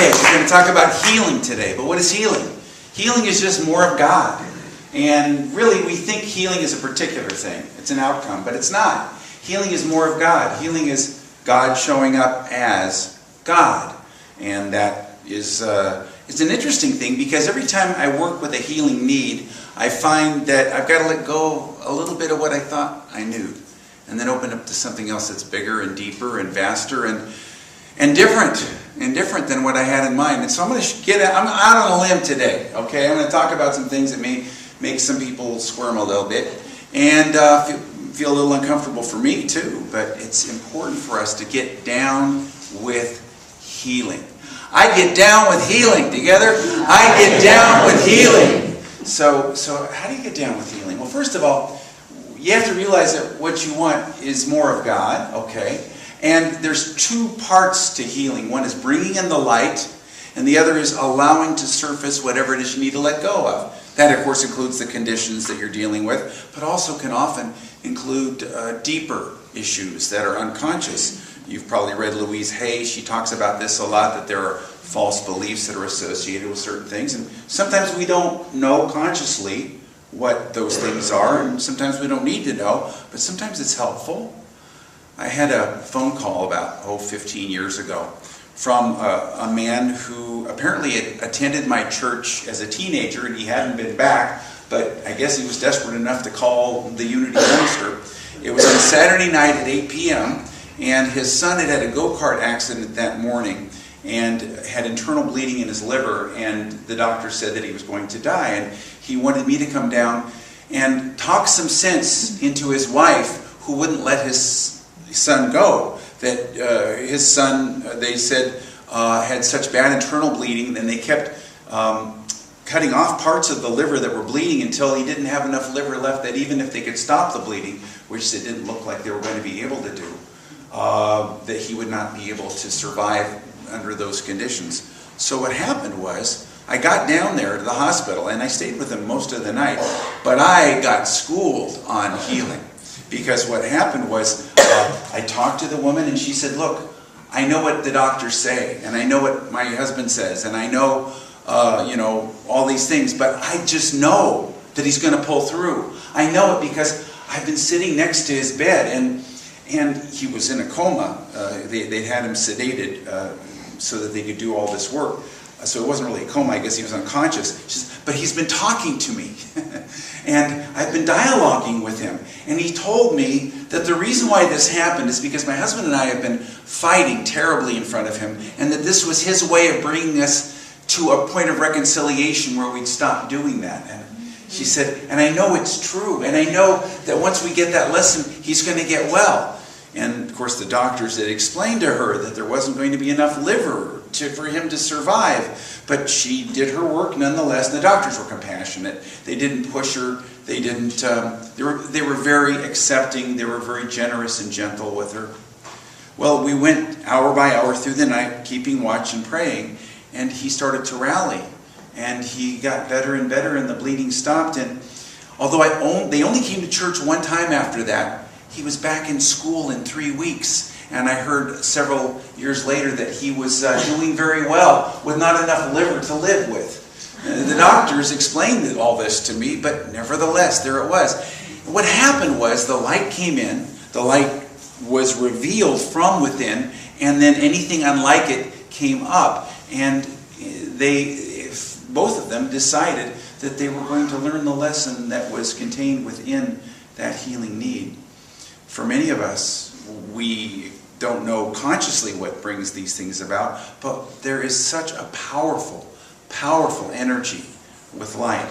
Okay, we're going to talk about healing today. But what is healing? Healing is just more of God. And really, we think healing is a particular thing. It's an outcome, but it's not. Healing is more of God. Healing is God showing up as God. And that is it's an interesting thing, because every time I work with a healing need, I find that I've got to let go a little bit of what I thought I knew, and then open up to something else that's bigger and deeper and vaster and different than what I had in mind. And so I'm out on a limb today. Okay, I'm going to talk about some things that may make some people squirm a little bit and feel a little uncomfortable for me too. But it's important for us to get down with healing. I get down with healing. Together, I get down with healing. So how do you get down with healing? Well, first of all, you have to realize that what you want is more of God, okay? And there's two parts to healing. One is bringing in the light, and the other is allowing to surface whatever it is you need to let go of. That, of course, includes the conditions that you're dealing with, but also can often include deeper issues that are unconscious. You've probably read Louise Hay. She talks about this a lot, that there are false beliefs that are associated with certain things. And sometimes we don't know consciously what those things are, and sometimes we don't need to know, but sometimes it's helpful. I had a phone call about 15 years ago from a man who apparently had attended my church as a teenager, and he hadn't been back, but I guess he was desperate enough to call the Unity minister. It was on Saturday night at 8 p.m., and his son had had a go-kart accident that morning and had internal bleeding in his liver, and the doctor said that he was going to die. And he wanted me to come down and talk some sense into his wife, who wouldn't let his son go. That his son, they said, had such bad internal bleeding, and they kept cutting off parts of the liver that were bleeding until he didn't have enough liver left that even if they could stop the bleeding, which it didn't look like they were going to be able to do, that he would not be able to survive under those conditions. So what happened was, I got down there to the hospital, and I stayed with him most of the night, but I got schooled on healing. Because what happened was, I talked to the woman, and she said, look, I know what the doctors say, and I know what my husband says, and I know, all these things, but I just know that he's going to pull through. I know it because I've been sitting next to his bed, and he was in a coma. They had him sedated so that they could do all this work. So it wasn't really a coma, I guess he was unconscious. She says, but he's been talking to me. And I've been dialoguing with him. And he told me that the reason why this happened is because my husband and I have been fighting terribly in front of him, and that this was his way of bringing us to a point of reconciliation where we'd stop doing that. And she said, and I know it's true, and I know that once we get that lesson, he's going to get well. And of course the doctors had explained to her that there wasn't going to be enough liver for him to survive. But she did her work nonetheless. The doctors were compassionate. They didn't push her. They didn't. They were very accepting. They were very generous and gentle with her. Well, we went hour by hour through the night, keeping watch and praying, and he started to rally. And he got better and better, and the bleeding stopped. And although they only came to church one time after that, he was back in school in 3 weeks. And I heard several years later that he was doing very well with not enough liver to live with. The doctors explained all this to me, but nevertheless, there it was. What happened was the light came in, the light was revealed from within, and then anything unlike it came up. And both of them decided that they were going to learn the lesson that was contained within that healing need. For many of us, we don't know consciously what brings these things about, but there is such a powerful, powerful energy with light.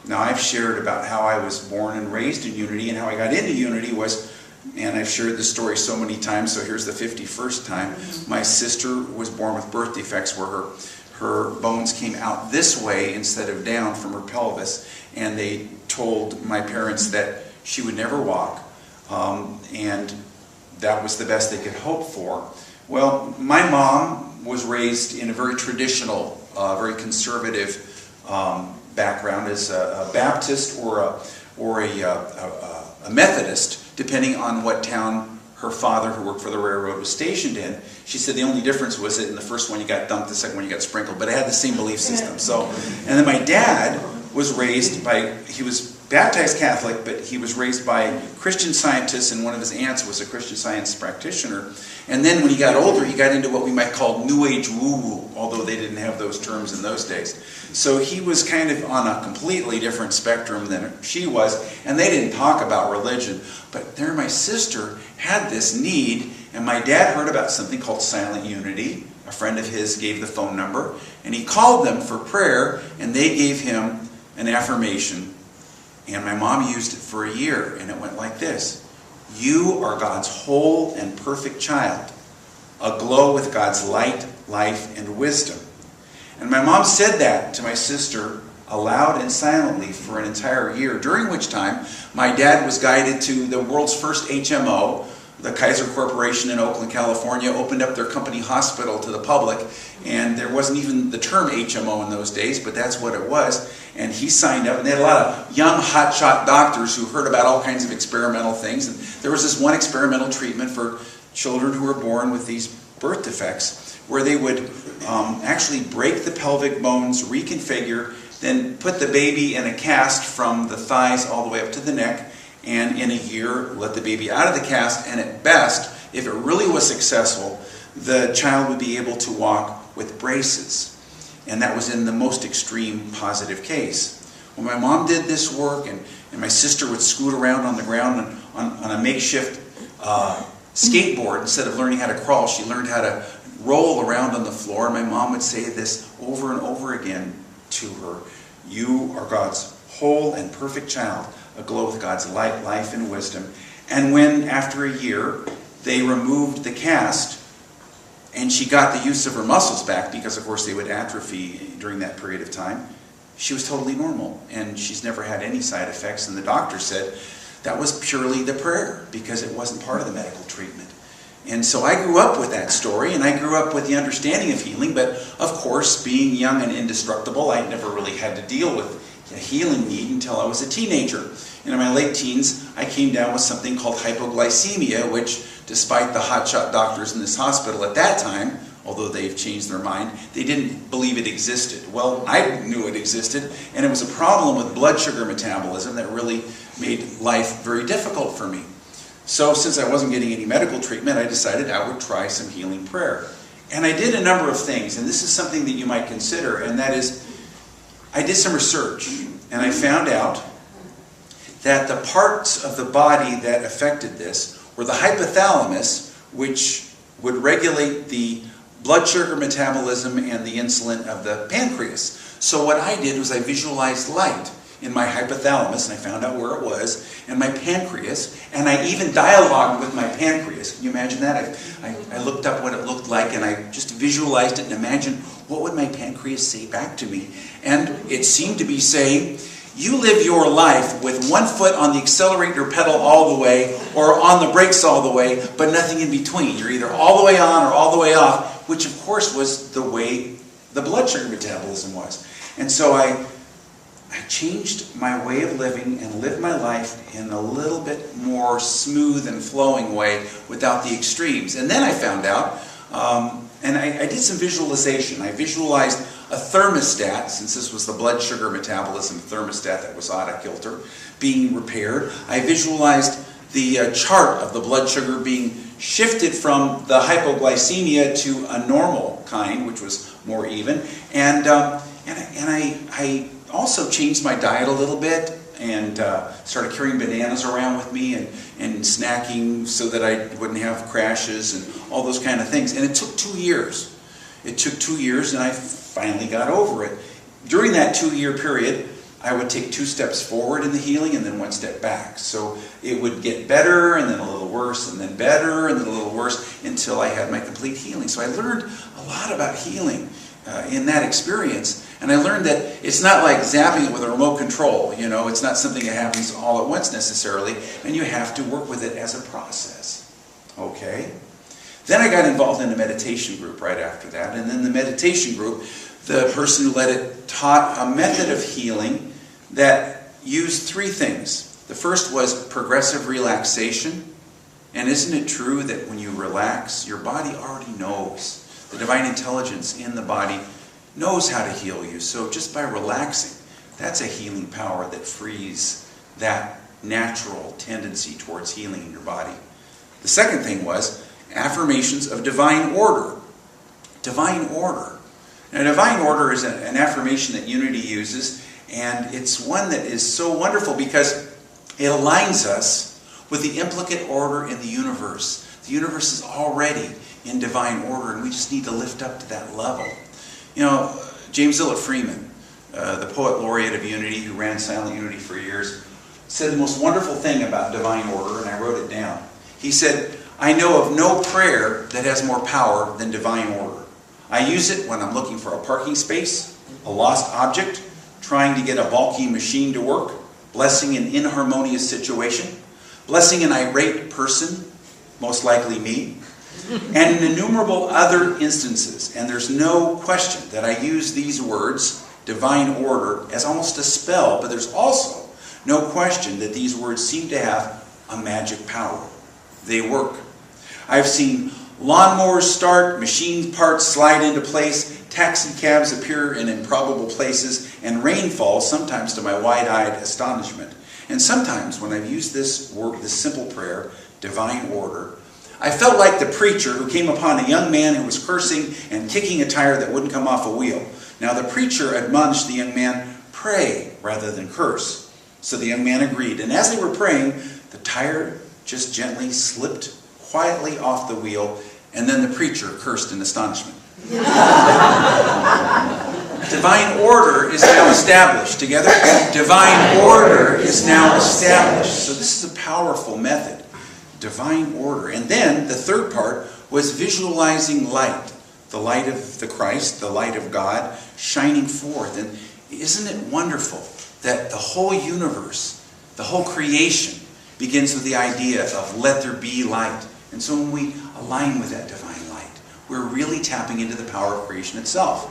Now, I've shared about how I was born and raised in Unity, and how I got into Unity was, and I've shared this story so many times, so here's the 51st time. My sister was born with birth defects where her bones came out this way instead of down from her pelvis, and they told my parents that she would never walk, and that was the best they could hope for. Well, my mom was raised in a very traditional, very conservative background as a Baptist or a Methodist, depending on what town her father, who worked for the railroad, was stationed in. She said the only difference was that in the first one you got dunked, the second one you got sprinkled, but it had the same belief system. So, and then my dad was raised by, he was baptized Catholic, but he was raised by Christian scientists, and one of his aunts was a Christian Science practitioner. And then when he got older, he got into what we might call New Age woo-woo, although they didn't have those terms in those days. So he was kind of on a completely different spectrum than she was, and they didn't talk about religion. But there my sister had this need, and my dad heard about something called Silent Unity. A friend of his gave the phone number, and he called them for prayer, and they gave him an affirmation. And my mom used it for a year, and it went like this. You are God's whole and perfect child, aglow with God's light, life, and wisdom. And my mom said that to my sister aloud and silently for an entire year, during which time my dad was guided to the world's first HMO. The Kaiser Corporation in Oakland, California opened up their company hospital to the public, and there wasn't even the term HMO in those days, but that's what it was. And he signed up, and they had a lot of young hotshot doctors who heard about all kinds of experimental things. And there was this one experimental treatment for children who were born with these birth defects, where they would actually break the pelvic bones, reconfigure, then put the baby in a cast from the thighs all the way up to the neck, and in a year let the baby out of the cast, and at best, if it really was successful, the child would be able to walk with braces. And that was in the most extreme positive case. When my mom did this work, and my sister would scoot around on the ground on a makeshift skateboard, instead of learning how to crawl, she learned how to roll around on the floor. My mom would say this over and over again to her. You are God's whole and perfect child, aglow with God's light, life, and wisdom. And when, after a year, they removed the cast, and she got the use of her muscles back, because of course they would atrophy during that period of time, she was totally normal, and she's never had any side effects. And the doctor said that was purely the prayer, because it wasn't part of the medical treatment. And so I grew up with that story, and I grew up with the understanding of healing, but of course, being young and indestructible, I never really had to deal with a healing need until I was a teenager. And in my late teens, I came down with something called hypoglycemia, which, despite the hotshot doctors in this hospital at that time, although they've changed their mind, they didn't believe it existed. Well, I knew it existed, and it was a problem with blood sugar metabolism that really made life very difficult for me. So since I wasn't getting any medical treatment, I decided I would try some healing prayer. And I did a number of things, and this is something that you might consider, and that is, I did some research, and I found out that the parts of the body that affected this were the hypothalamus, which would regulate the blood sugar metabolism and the insulin of the pancreas. So what I did was I visualized light in my hypothalamus, and I found out where it was, and my pancreas, and I even dialogued with my pancreas. Can you imagine that? I looked up what it looked like, and I just visualized it and imagined what would my pancreas say back to me. And it seemed to be saying, you live your life with one foot on the accelerator pedal all the way, or on the brakes all the way, but nothing in between. You're either all the way on or all the way off, which of course was the way the blood sugar metabolism was. And so I changed my way of living and lived my life in a little bit more smooth and flowing way without the extremes. And then I found out, and I did some visualization. I visualized a thermostat, since this was the blood sugar metabolism thermostat that was out of kilter, being repaired. I visualized the chart of the blood sugar being shifted from the hypoglycemia to a normal kind, which was more even. And I also changed my diet a little bit, and started carrying bananas around with me, and snacking so that I wouldn't have crashes and all those kind of things. And it took 2 years. It took 2 years, and I finally got over it. During that 2-year period, I would take 2 steps forward in the healing and then 1 step back. So it would get better, and then a little worse, and then better, and then a little worse, until I had my complete healing. So I learned a lot about healing in that experience. And I learned that it's not like zapping it with a remote control. You know, it's not something that happens all at once necessarily, and you have to work with it as a process. Okay? Then I got involved in a meditation group right after that, and in the meditation group, the person who led it taught a method of healing that used 3 things. The first was progressive relaxation, And isn't it true that when you relax, your body already knows? The divine intelligence in the body knows how to heal you. So just by relaxing, that's a healing power that frees that natural tendency towards healing in your body. The second thing was affirmations of divine order. Divine order. Now, divine order is an affirmation that Unity uses, and it's one that is so wonderful because it aligns us with the implicate order in the universe. The universe is already in divine order, and we just need to lift up to that level. You know, James Zillett Freeman, the poet laureate of Unity, who ran Silent Unity for years, said the most wonderful thing about divine order, and I wrote it down. He said, "I know of no prayer that has more power than divine order. I use it when I'm looking for a parking space, a lost object, trying to get a bulky machine to work, blessing an inharmonious situation, blessing an irate person, most likely me, and in innumerable other instances." And there's no question that I use these words, divine order, as almost a spell, but there's also no question that these words seem to have a magic power. They work. I've seen lawnmowers start, machine parts slide into place, taxi cabs appear in improbable places, and rain falls, sometimes to my wide-eyed astonishment. And sometimes when I've used this word, this simple prayer, divine order, I felt like the preacher who came upon a young man who was cursing and kicking a tire that wouldn't come off a wheel. Now the preacher admonished the young man, "Pray rather than curse." So the young man agreed, and as they were praying, the tire just gently slipped quietly off the wheel, and then the preacher cursed in astonishment. Divine order is now established. Together, divine order is now established. So this is a powerful method. Divine order. And then the third part was visualizing light. The light of the Christ, the light of God, shining forth. And isn't it wonderful that the whole universe, the whole creation, begins with the idea of let there be light. And so when we align with that divine light, we're really tapping into the power of creation itself.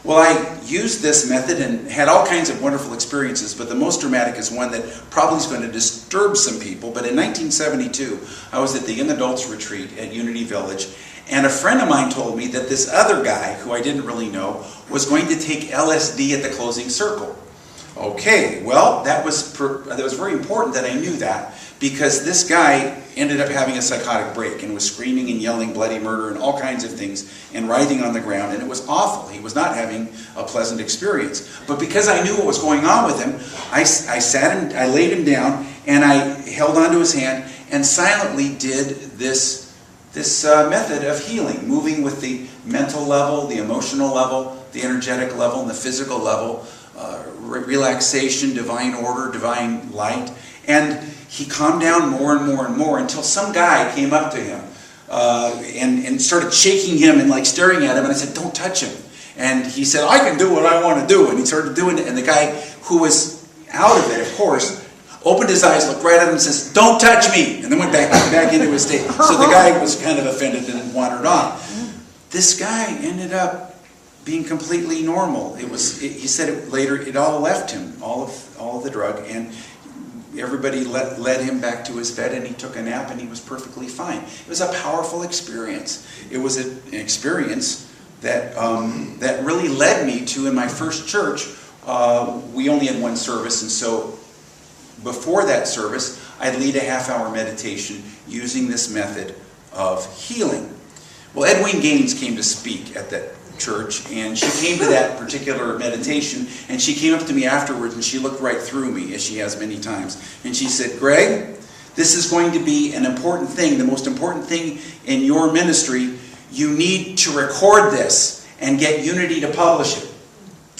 Well, I used this method and had all kinds of wonderful experiences, but the most dramatic is one that probably is going to disturb some people. But in 1972, I was at the Young Adults Retreat at Unity Village, and a friend of mine told me that this other guy, who I didn't really know, was going to take LSD at the closing circle. Okay, well, that was very important that I knew that, because this guy ended up having a psychotic break and was screaming and yelling bloody murder and all kinds of things and writhing on the ground, and it was awful. He was not having a pleasant experience. But because I knew what was going on with him, I laid him down, and I held onto his hand and silently did this method of healing, moving with the mental level, the emotional level, the energetic level, and the physical level, relaxation, divine order, divine light. And he calmed down more and more and more until some guy came up to him and started shaking him and like staring at him. And I said, "Don't touch him." And he said, "I can do what I want to do." And he started doing it. And the guy who was out of it, of course, opened his eyes, looked right at him and says, "Don't touch me." And then went back into his state. So the guy was kind of offended and wandered on. This guy ended up being completely normal. He said later it all left him, all of the drug, and everybody led him back to his bed, and he took a nap, and he was perfectly fine. It was a powerful experience. It was an experience that really led me to, in my first church, we only had one service, and so before that service, I'd lead a half-hour meditation using this method of healing. Well, Edwene Gaines came to speak at that church, and she came to that particular meditation, and she came up to me afterwards, and she looked right through me, as she has many times, and she said, "Greg, this is going to be an important thing, the most important thing in your ministry. You need to record this and get Unity to publish it."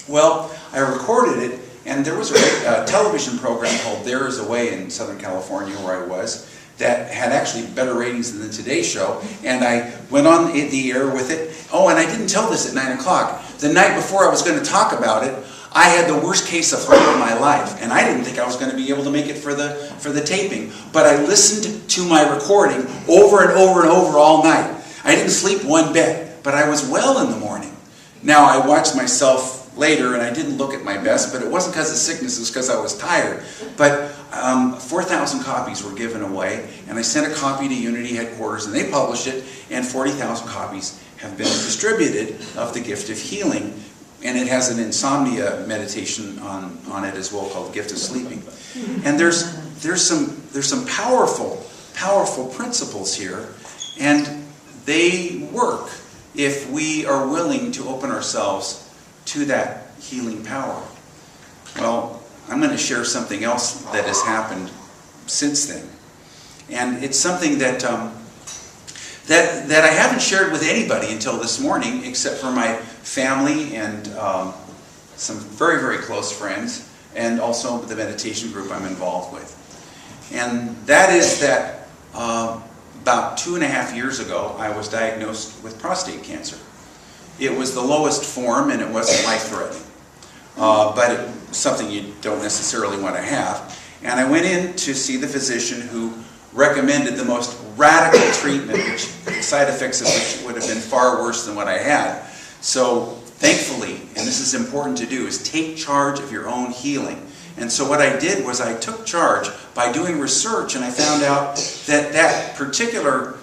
Well, I recorded it, and there was a television program called There Is a Way in Southern California, where I was, that had actually better ratings than the Today Show, and I went on the air with it. Oh, and I didn't tell this at 9 o'clock. The night before I was going to talk about it, I had the worst case of fright of my life, and I didn't think I was going to be able to make it for the taping. But I listened to my recording over and over and over all night. I didn't sleep one bit, but I was well in the morning. Now, I watched myself later, and I didn't look at my best, but it wasn't because of sickness, it was because I was tired. But 4,000 copies were given away, and I sent a copy to Unity headquarters, and they published it, and 40,000 copies have been distributed of the Gift of Healing, and it has an insomnia meditation on it as well called Gift of Sleeping. And there's some powerful principles here, and they work if we are willing to open ourselves to that healing power. Well, I'm going to share something else that has happened since then. And it's something that I haven't shared with anybody until this morning, except for my family and some very, very close friends, and also the meditation group I'm involved with. And that is that about 2.5 years ago, I was diagnosed with prostate cancer. It was the lowest form, and it wasn't life-threatening. But it was something you don't necessarily want to have. And I went in to see the physician who recommended the most radical treatment, which the side effects of which would have been far worse than what I had. So thankfully, and this is important to do, is take charge of your own healing. And so what I did was I took charge by doing research, and I found out that that particular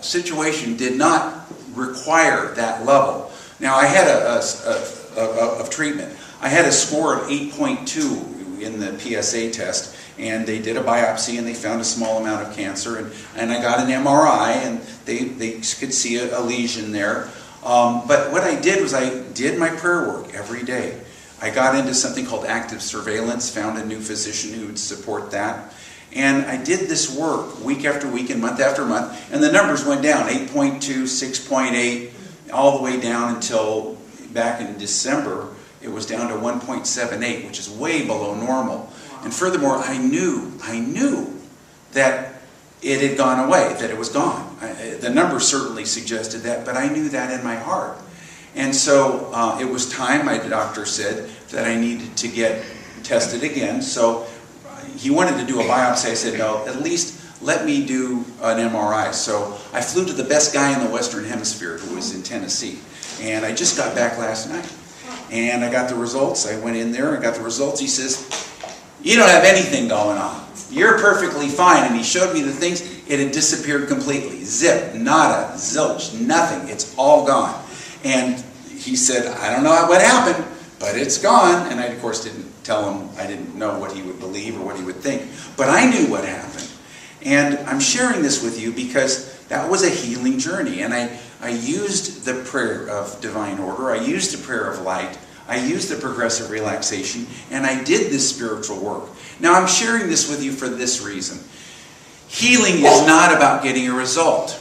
situation did not require that level. Now, I had of treatment. I had a score of 8.2 in the PSA test, and they did a biopsy and they found a small amount of cancer, and I got an MRI, and they could see a lesion there. But what I did was I did my prayer work every day. I got into something called active surveillance, found a new physician who would support that. And I did this work week after week and month after month, and the numbers went down, 8.2, 6.8, all the way down until back in December, it was down to 1.78, which is way below normal. And furthermore, I knew that it had gone away, that it was gone. The numbers certainly suggested that, but I knew that in my heart. And so it was time, my doctor said, that I needed to get tested again. So he wanted to do a biopsy. I said, no, at least let me do an MRI. So I flew to the best guy in the Western Hemisphere, who was in Tennessee. And I just got back last night. And I got the results. I went in there, I got the results. He says, you don't have anything going on. You're perfectly fine. And he showed me the things. It had disappeared completely. Zip, nada, zilch, nothing. It's all gone. And he said, I don't know what happened, but it's gone. And I, of course, didn't tell him. I didn't know what he would believe or what he would think. But I knew what happened. And I'm sharing this with you because that was a healing journey. And I used the prayer of divine order. I used the prayer of light. I used the progressive relaxation. And I did this spiritual work. Now, I'm sharing this with you for this reason. Healing is not about getting a result.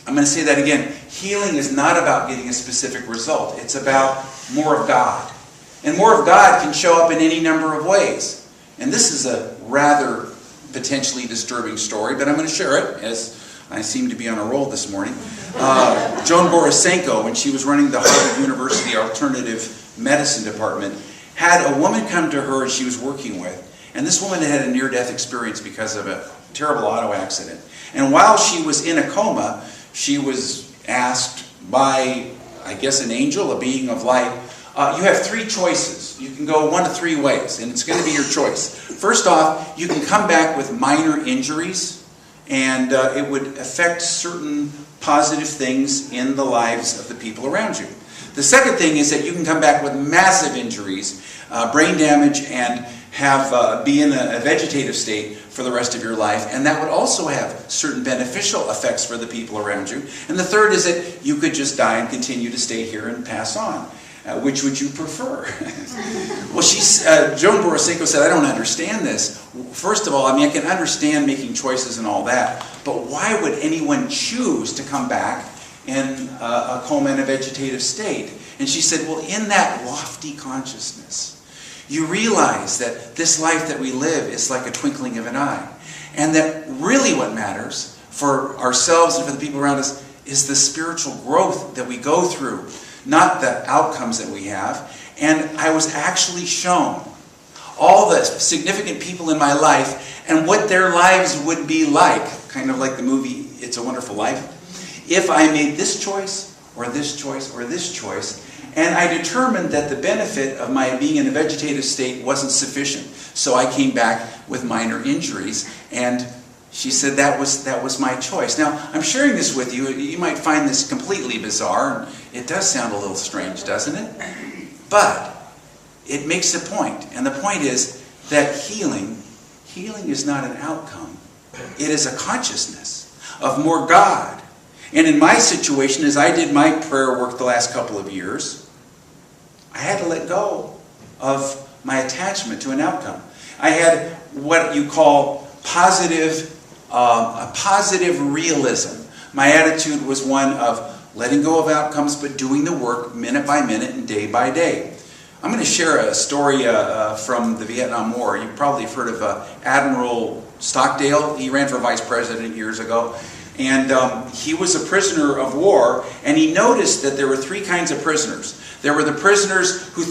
I'm going to say that again. Healing is not about getting a specific result. It's about more of God. And more of God can show up in any number of ways. And this is a rather potentially disturbing story, but I'm going to share it, as I seem to be on a roll this morning. Joan Borisenko, when she was running the Harvard University Alternative Medicine Department, had a woman come to her she was working with. And this woman had a near-death experience because of a terrible auto accident. And while she was in a coma, she was asked by, I guess, an angel, a being of light, you have 3 choices. You can go 1 of 3 ways, and it's going to be your choice. First off, you can come back with minor injuries, and it would affect certain positive things in the lives of the people around you. The second thing is that you can come back with massive injuries, brain damage, and be in a vegetative state for the rest of your life, and that would also have certain beneficial effects for the people around you. And the third is that you could just die and continue to stay here and pass on. Which would you prefer? Well, Joan Borisenko said, I don't understand this. First of all, I can understand making choices and all that, but why would anyone choose to come back in a coma in a vegetative state? And she said, well, in that lofty consciousness, you realize that this life that we live is like a twinkling of an eye. And that really what matters for ourselves and for the people around us is the spiritual growth that we go through, not the outcomes that we have. And I was actually shown all the significant people in my life and what their lives would be like, kind of like the movie It's a Wonderful Life, if I made this choice or this choice, or this choice. And I determined that the benefit of my being in a vegetative state wasn't sufficient. So I came back with minor injuries, and she said that was my choice. Now, I'm sharing this with you. You might find this completely bizarre. It does sound a little strange, doesn't it? But it makes a point. And the point is that healing is not an outcome. It is a consciousness of more God. And in my situation, as I did my prayer work the last couple of years, I had to let go of my attachment to an outcome. I had what you call a positive realism. My attitude was one of letting go of outcomes, but doing the work minute by minute and day by day. I'm going to share a story from the Vietnam War. You probably have heard of Admiral Stockdale. He ran for vice president years ago. And he was a prisoner of war, and he noticed that there were three kinds of prisoners. There were the prisoners who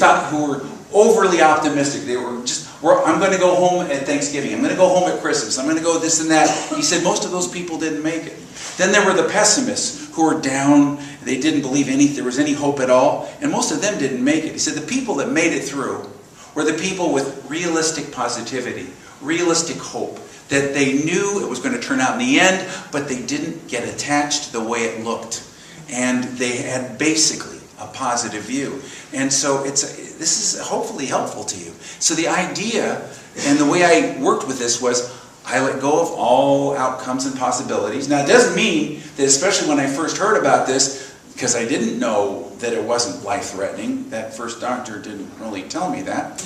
were overly optimistic. They were just, I'm going to go home at Thanksgiving. I'm going to go home at Christmas. I'm going to go this and that. He said most of those people didn't make it. Then there were the pessimists who were down. They didn't believe there was any hope at all. And most of them didn't make it. He said the people that made it through were the people with realistic positivity, realistic hope, that they knew it was going to turn out in the end, but they didn't get attached to the way it looked. And they had basically a positive view. And so this is hopefully helpful to you. So the idea and the way I worked with this was I let go of all outcomes and possibilities. Now it doesn't mean that, especially when I first heard about this, because I didn't know that it wasn't life-threatening. That first doctor didn't really tell me that.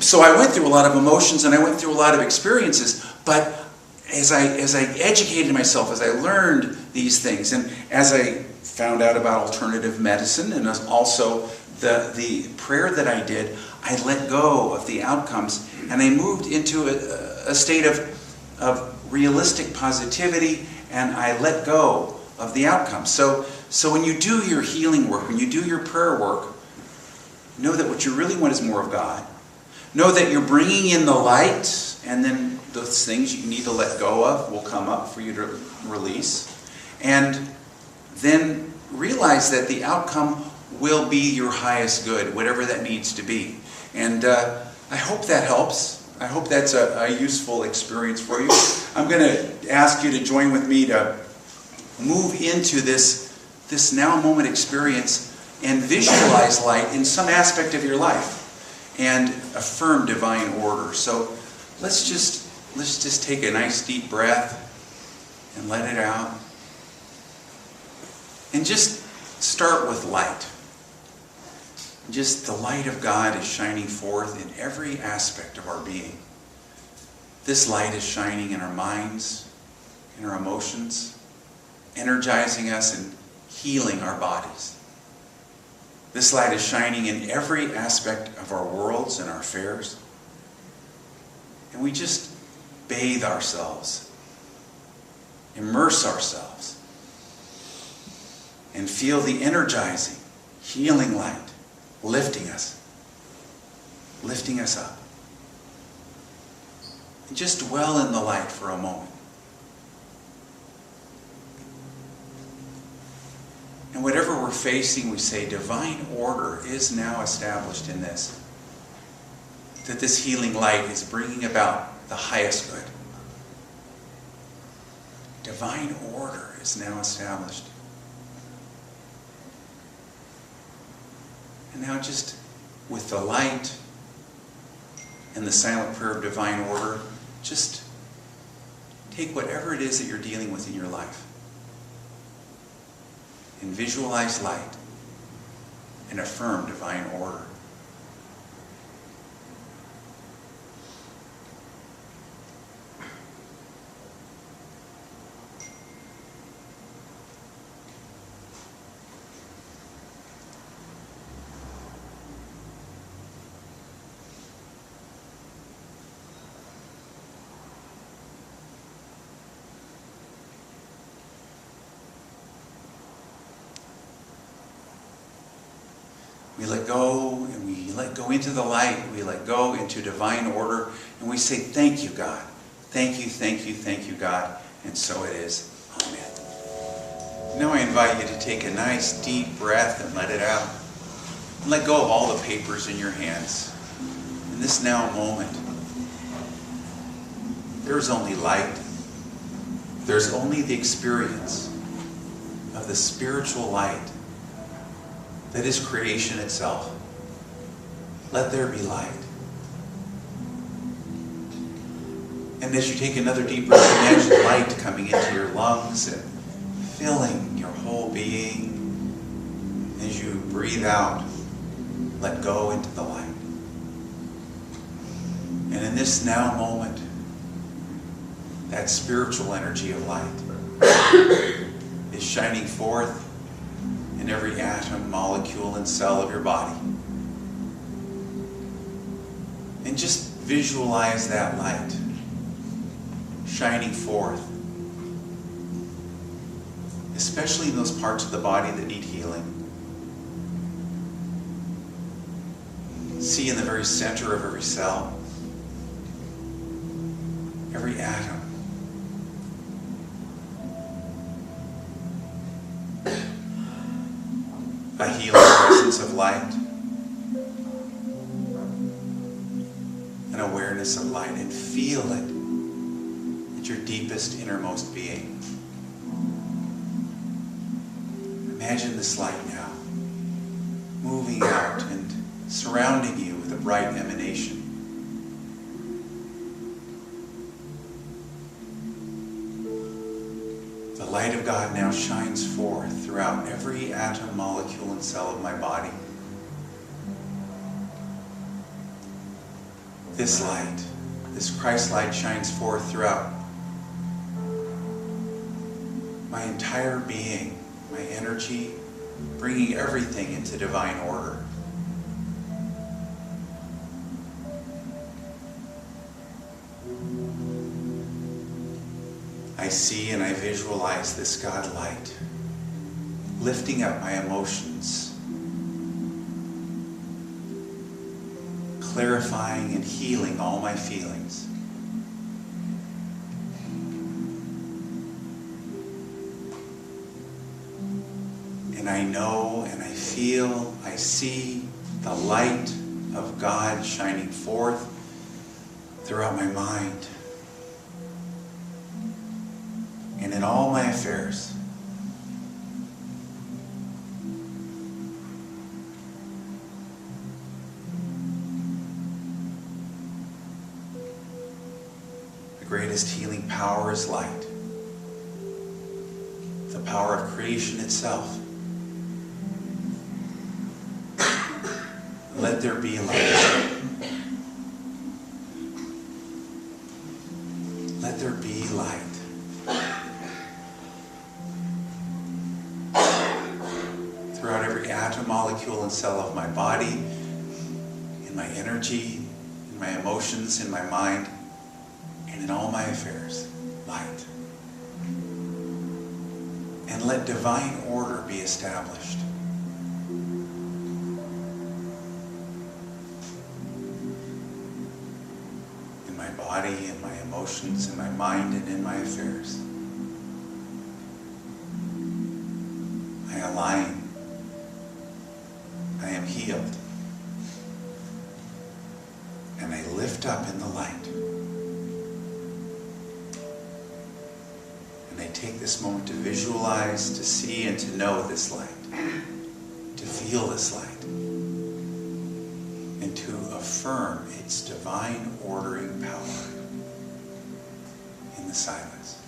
So I went through a lot of emotions and I went through a lot of experiences. But as I educated myself, as I learned these things, and as I found out about alternative medicine, and also the prayer that I did, I let go of the outcomes, and I moved into a state of realistic positivity, and I let go of the outcomes. So when you do your healing work, when you do your prayer work, know that what you really want is more of God. Know that you're bringing in the light, and then those things you need to let go of will come up for you to release. And then realize that the outcome will be your highest good, whatever that needs to be. And I hope that helps. I hope that's a useful experience for you. I'm going to ask you to join with me to move into this now moment experience and visualize light in some aspect of your life and affirm divine order. So let's just take a nice deep breath and let it out. And just start with light. Just the light of God is shining forth in every aspect of our being. This light is shining in our minds, in our emotions, energizing us and healing our bodies. This light is shining in every aspect of our worlds and our affairs. And we just bathe ourselves, immerse ourselves, and feel the energizing, healing light lifting us up. And just dwell in the light for a moment. And whatever we're facing, we say, divine order is now established in this. That this healing light is bringing about the highest good. Divine order is now established. And now just with the light and the silent prayer of divine order, just take whatever it is that you're dealing with in your life and visualize light and affirm divine order. We let go, and we let go into the light. We let go into divine order, and we say, thank you, God. Thank you, thank you, thank you, God. And so it is. Amen. Now I invite you to take a nice deep breath and let it out. And let go of all the papers in your hands. In this now moment, there's only light. There's only the experience of the spiritual light that is creation itself. Let there be light. And as you take another deep breath, imagine light coming into your lungs and filling your whole being. As you breathe out, let go into the light. And in this now moment, that spiritual energy of light is shining forth in every atom, molecule, and cell of your body. And just visualize that light shining forth, especially in those parts of the body that need healing. See in the very center of every cell, every atom, a healing presence of light, an awareness of light, and feel it at your deepest, innermost being. Imagine this light now moving out and surrounding you with a bright emanation. The light of God now shines forth throughout every atom, molecule, and cell of my body. This light, this Christ light, shines forth throughout my entire being, my energy, bringing everything into divine order. I see and I visualize this God light lifting up my emotions, clarifying and healing all my feelings. And I know and I feel, I see the light of God shining forth throughout my mind and in all my affairs. The greatest healing power is light, the power of creation itself. Let there be light. Let there be light. Throughout every atom, molecule, and cell of my body, in my energy, in my emotions, in my mind, and in all my affairs, light. And let divine order be established. In my body, in my emotions, in my mind, and in my affairs. I align. I am healed. And I lift up in the light. And I take this moment to visualize, to see, and to know this light. To feel this light. And to affirm its divine ordering power in the silence.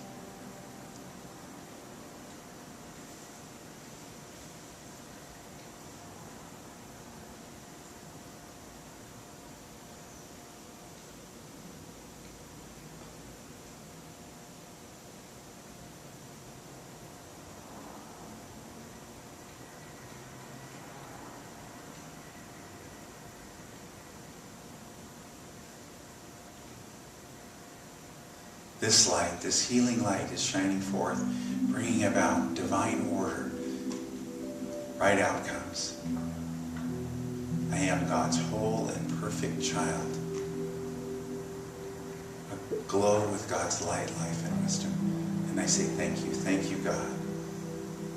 This light, this healing light, is shining forth, bringing about divine order, right outcomes. I am God's whole and perfect child, aglow with God's light, life, and wisdom. And I say thank you, God.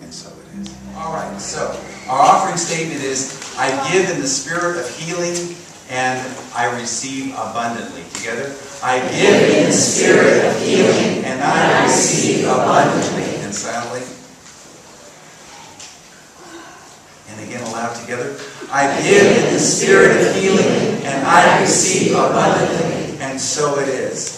And And so it is. All right, so our offering statement is, I give in the spirit of healing and I receive abundantly. Together, I give in the spirit of healing and I receive abundantly. And silently. And again aloud together. I give in the spirit of healing and I receive abundantly. And so it is.